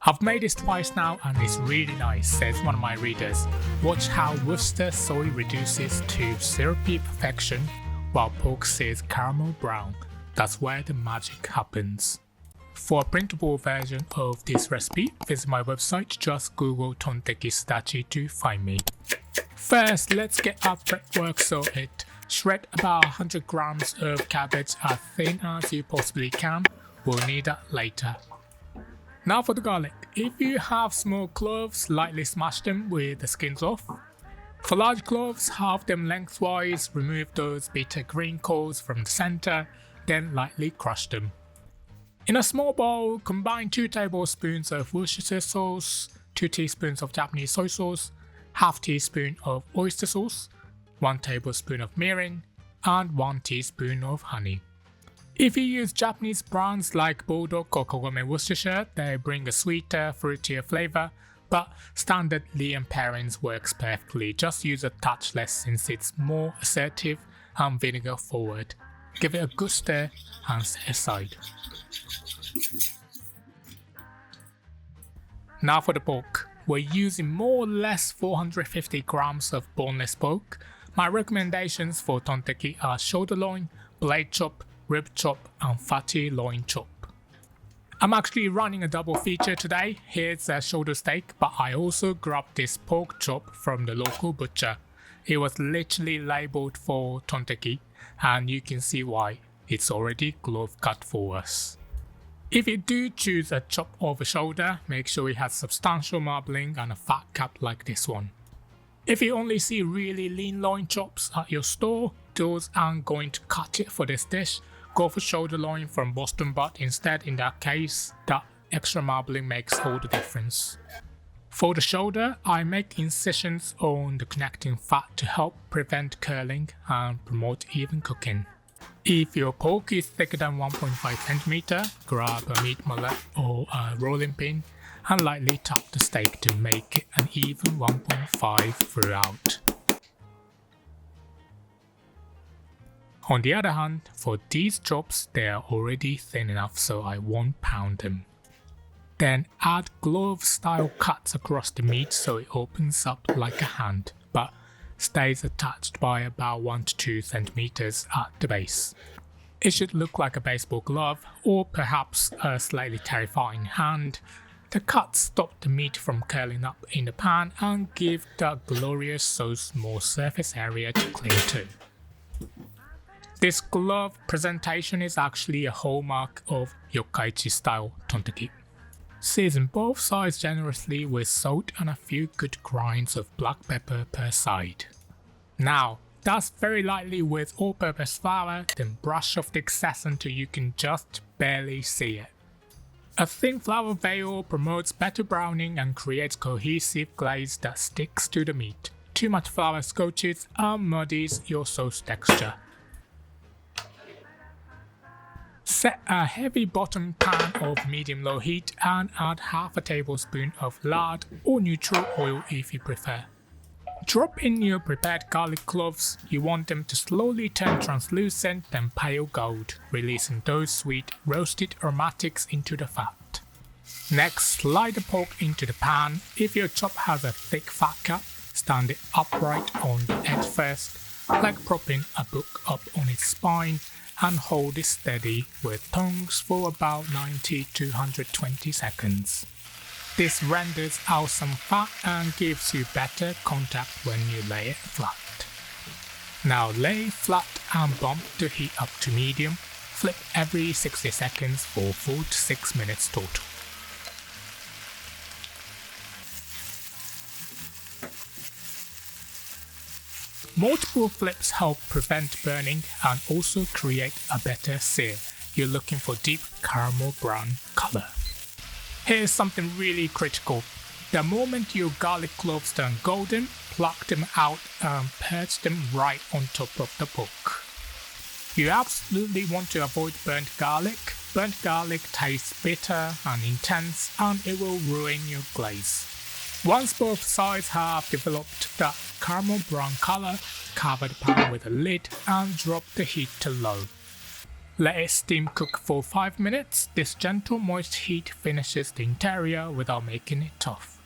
I've made this twice now and it's really nice, says one of my readers. Watch how Worcestershire soy reduces to syrupy perfection while pork sears caramel brown. That's where the magic happens. For a printable version of this recipe, visit my website, just Google Tonteki Sudachi to find me. First, let's get our prep work sorted. Shred about 100 grams of cabbage as thin as you possibly can. We'll need that later. Now for the garlic. If you have small cloves, lightly smash them with the skins off. For large cloves, halve them lengthwise, remove those bitter green cores from the center, then lightly crush them. In a small bowl, combine 2 tablespoons of Worcestershire sauce, 2 teaspoons of Japanese soy sauce, half teaspoon of oyster sauce, 1 tablespoon of mirin, and 1 teaspoon of honey. If you use Japanese brands like Bulldog or Kogome Worcestershire, they bring a sweeter, fruitier flavor, but standard Liam pairings works perfectly. Just use a touch less since it's more assertive and vinegar forward. Give it a good stir and set aside. Now for the pork. We're using more or less 450 grams of boneless pork. My recommendations for tonteki are shoulder loin, blade chop, rib chop, and fatty loin chop. I'm actually running a double feature today. Here's a shoulder steak, but I also grabbed this pork chop from the local butcher. It was literally labeled for tonteki, and you can see why. It's already glove cut for us. If you do choose a chop over shoulder, make sure it has substantial marbling and a fat cap like this one. If you only see really lean loin chops at your store, those aren't going to cut it for this dish. Go for shoulder loin from Boston butt instead. In that case, that extra marbling makes all the difference. For the shoulder, I make incisions on the connecting fat to help prevent curling and promote even cooking. If your pork is thicker than 1.5 cm, grab a meat mallet or a rolling pin and lightly tap the steak to make it an even 1.5 throughout. On the other hand, for these chops, they are already thin enough, so I won't pound them. Then add glove style cuts across the meat so it opens up like a hand, but stays attached by about 1 to 2 centimeters at the base. It should look like a baseball glove or perhaps a slightly terrifying hand. The cuts stop the meat from curling up in the pan and give the glorious sauce more surface area to cling to. This glove presentation is actually a hallmark of yokkaichi style tonteki. Season both sides generously with salt and a few good grinds of black pepper per side. Now, dust very lightly with all-purpose flour, then brush off the excess until you can just barely see it. A thin flour veil promotes better browning and creates cohesive glaze that sticks to the meat. Too much flour scorches and muddies your sauce texture. Set a heavy bottom pan of medium-low heat and add half a tablespoon of lard or neutral oil if you prefer. Drop in your prepared garlic cloves. You want them to slowly turn translucent then pale gold, releasing those sweet roasted aromatics into the fat. Next, slide the pork into the pan. If your chop has a thick fat cap, stand it upright on the edge first, like propping a book up on its spine, and hold it steady with tongs for about 90 to 120 seconds. This renders out some fat and gives you better contact when you lay it flat. Now lay flat and bump the heat up to medium. Flip every 60 seconds for 4 to 6 minutes total. Multiple flips help prevent burning and also create a better sear. You're looking for deep caramel brown color. Here's something really critical. The moment your garlic cloves turn golden, pluck them out and perch them right on top of the pork. You absolutely want to avoid burnt garlic. Burnt garlic tastes bitter and intense and it will ruin your glaze. Once both sides have developed that caramel brown color, cover the pan with a lid and drop the heat to low. Let it steam cook for 5 minutes. This gentle moist heat finishes the interior without making it tough.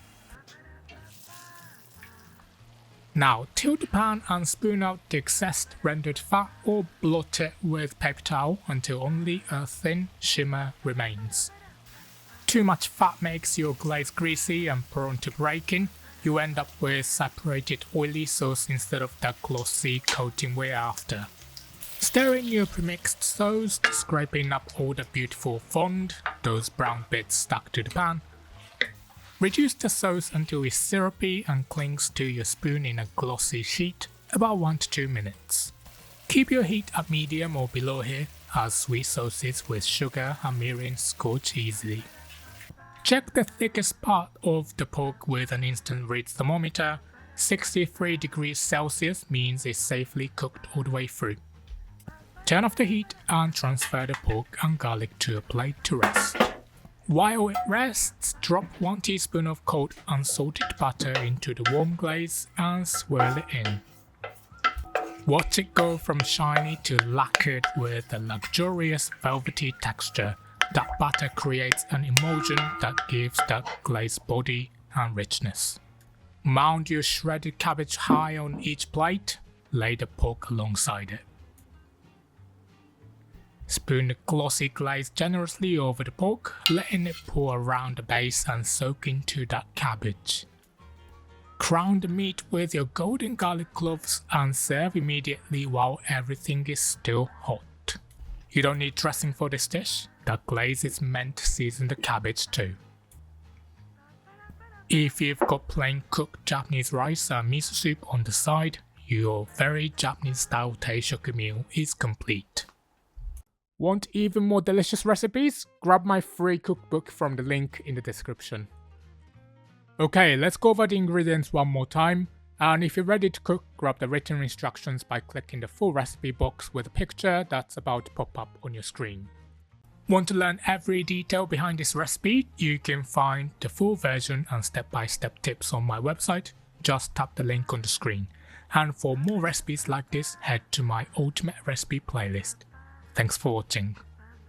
Now tilt the pan and spoon out the excess rendered fat or blot it with paper towel until only a thin shimmer remains. Too much fat makes your glaze greasy and prone to breaking. You end up with separated oily sauce instead of that glossy coating we're after. Stir in your premixed sauce, scraping up all the beautiful fond, those brown bits stuck to the pan. Reduce the sauce until it's syrupy and clings to your spoon in a glossy sheet, about 1 to 2 minutes. Keep your heat at medium or below here, as sweet sauces with sugar and mirin scorch easily. Check the thickest part of the pork with an instant read thermometer. 63 degrees Celsius means it's safely cooked all the way through. Turn off the heat and transfer the pork and garlic to a plate to rest. While it rests, drop 1 teaspoon of cold unsalted butter into the warm glaze and swirl it in. Watch it go from shiny to lacquered with a luxurious velvety texture. That butter creates an emulsion that gives that glaze body and richness. Mound your shredded cabbage high on each plate, lay the pork alongside it. Spoon the glossy glaze generously over the pork, letting it pour around the base and soak into that cabbage. Crown the meat with your golden garlic cloves and serve immediately while everything is still hot. You don't need dressing for this dish, that glaze is meant to season the cabbage too. If you've got plain cooked Japanese rice and miso soup on the side, your very Japanese style teishoku meal is complete. Want even more delicious recipes? Grab my free cookbook from the link in the description. Okay, let's go over the ingredients one more time, and if you're ready to cook, grab the written instructions by clicking the full recipe box with a picture that's about to pop up on your screen. Want to learn every detail behind this recipe? You can find the full version and step-by-step tips on my website, just tap the link on the screen. And for more recipes like this, head to my ultimate recipe playlist. Thanks for watching.